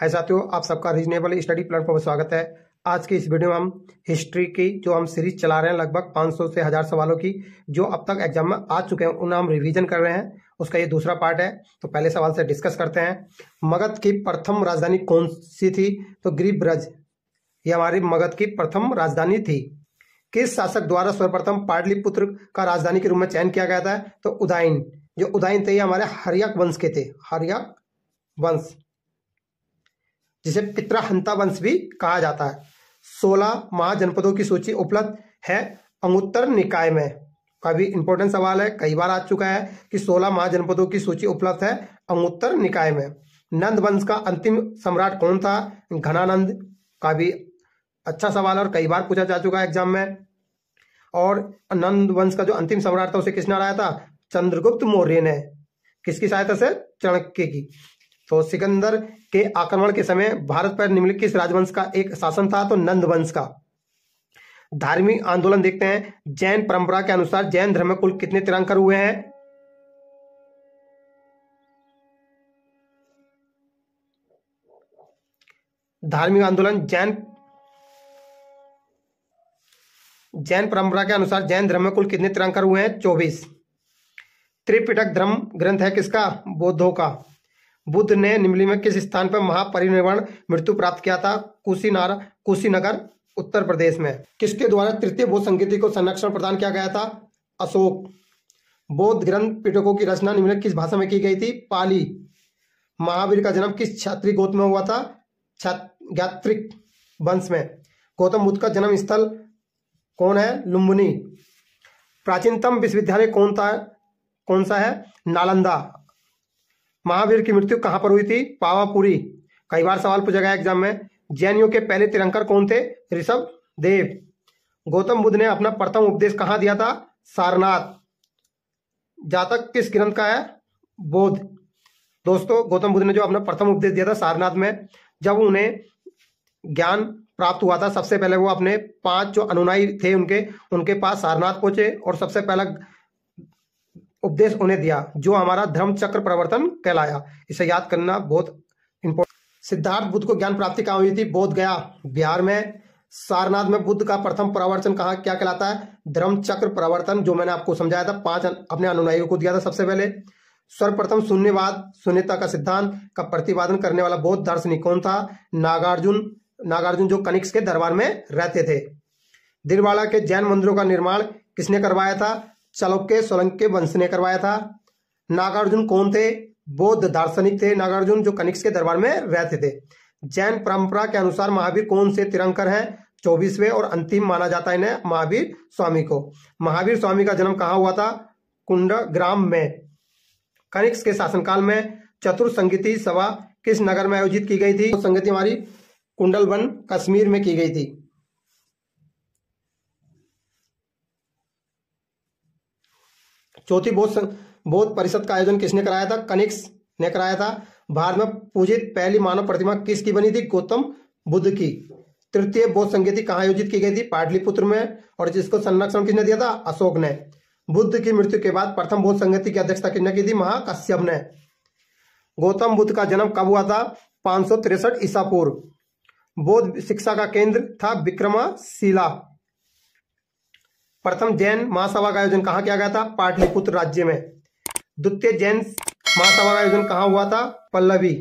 हाय साथियों, आप सबका रीजनेबल स्टडी प्लेटफॉर्म पर स्वागत है। आज की इस वीडियो में हम हिस्ट्री की जो हम सीरीज चला रहे हैं लगभग 500 से 1000 सवालों की जो अब तक एग्जाम में आ चुके हैं उन्हें हम रिवीजन कर रहे हैं। उसका ये दूसरा पार्ट है। तो पहले सवाल से डिस्कस करते हैं। मगध की प्रथम राजधानी कौन सी थी? तो गिरिब्रज, ये हमारी मगध की प्रथम राजधानी थी। किस शासक द्वारा सर्वप्रथम पाटलिपुत्र का राजधानी के रूप में चयन किया गया था? तो उदयन। जो उदयन थे ये हमारे हर्यक वंश के थे, हर्यक वंश, जिसे पितृहंता वंश भी कहा जाता है। 16 महाजनपदों की सूची उपलब्ध है अंगुत्तर निकाय में। काफी इंपॉर्टेंट सवाल है, कई बार आ चुका है कि 16 महाजनपदों की सूची उपलब्ध है अंगुत्तर निकाय में। नंद वंश का अंतिम सम्राट कौन था? घनानंद। काफी अच्छा सवाल और कई बार पूछा जा चुका है एग्जाम में। और नंद वंश का जो अंतिम सम्राट था उसे किसने हराया था? चंद्रगुप्त मौर्य ने। किसकी सहायता से? चाणक्य की। तो सिकंदर के आक्रमण के समय भारत पर निम्नलिखित किस राजवंश का एक शासन था? तो नंद वंश का। धार्मिक आंदोलन देखते हैं। जैन परंपरा के अनुसार जैन धर्म में कुल कितने तीर्थंकर हुए हैं? धार्मिक आंदोलन जैन परंपरा के अनुसार जैन धर्म में कुल कितने तीर्थंकर हुए हैं? 24। त्रिपिटक धर्म ग्रंथ है किसका? बौद्धों का। बुद्ध ने निम्नलिखित में किस स्थान पर महापरिनिर्वाण मृत्यु प्राप्त किया था? कुशीनगर, उत्तर प्रदेश में। किसके द्वारा तृतीय बौद्ध संगीति को संरक्षण प्रदान किया गया था? अशोक। बौद्ध ग्रंथ पिटकों की रचना निम्नलिखित किस भाषा में की गई थी? पाली। महावीर का जन्म किस क्षत्रिय गोत्र में हुआ था? गात्रिक वंश में। गौतम बुद्ध का जन्म स्थल कौन है? लुम्बिनी। प्राचीनतम विश्वविद्यालय कौन सा है? नालंदा। महावीर की मृत्यु कहां पर हुई थी? पावापुरी। कई बार सवाल पूछा गया एग्जाम में। जैनियों के पहले तीर्थंकर कौन थे? ऋषभ देव। गौतम बुद्ध ने अपना प्रथम उपदेश कहां दिया था? सारनाथ। जातक किस ग्रंथ का है? बोध। दोस्तों, गौतम बुद्ध ने जो अपना प्रथम उपदेश दिया था सारनाथ में, जब उन्हें ज्ञान प्राप्त हुआ था सबसे पहले वो अपने 5 जो अनुयायी थे उनके पास सारनाथ पहुंचे और सबसे पहला उपदेश उन्हें दिया जो हमारा धर्म चक्र प्रवर्तन कहलाया। इसे याद करना बहुत इंपॉर्टेंट। सिद्धार्थ बुद्ध को ज्ञान प्राप्ति कहाँ हुई थी? बोध गया, बिहार में। सारनाथ में बुद्ध का प्रथम प्रवचन कहाँ क्या कहलाता है? धर्म चक्र प्रवर्तन, जो मैंने आपको समझाया था। 5 अपने अनुयायियों को दिया था सबसे पहले। सर्वप्रथम शून्यता का सिद्धांत का प्रतिपादन करने वाला बौद्ध दार्शनिक कौन था? नागार्जुन जो कनिष्क के दरबार में रहते थे। दिलवाड़ा के जैन मंदिरों का निर्माण किसने करवाया था? चालुक्य सोलंकी वंश ने करवाया था। नागार्जुन कौन थे? बौद्ध दार्शनिक थे नागार्जुन, जो कनिष्क के दरबार में रहते थे। जैन परंपरा के अनुसार महावीर कौन से तीर्थंकर हैं? 24वें और अंतिम माना जाता है इन्हें महावीर स्वामी को। महावीर स्वामी का जन्म कहाँ हुआ था? कुंडग्राम में। कनिष्क के शासनकाल में चतुर्संगीति सभा किस नगर में आयोजित की गई थी? संगति हमारी कुंडलवन, कश्मीर में की गई थी। चौथी बौद्ध परिषद का आयोजन किसने कराया था? कनिष्क ने कराया था। भारत में पूजित पहली मानव प्रतिमा किसकी बनी थी? गौतम बुद्ध की। तृतीय बौद्ध संगीति कहाँ आयोजित की गई थी? पाटलिपुत्र में। और जिसको संरक्षण किसने दिया था? अशोक ने। बुद्ध की मृत्यु के बाद प्रथम बौद्ध संगीति की अध्यक्षता किसने की थी? महाकश्यप ने। गौतम बुद्ध का जन्म कब हुआ था? 563 ईसा पूर्व। बौद्ध शिक्षा का केंद्र था विक्रमशिला। प्रथम जैन महासभा का आयोजन कहाँ किया गया था? पाटलिपुत्र राज्य में। द्वितीय जैन महासभा का आयोजन कहाँ हुआ था? पल्लवी।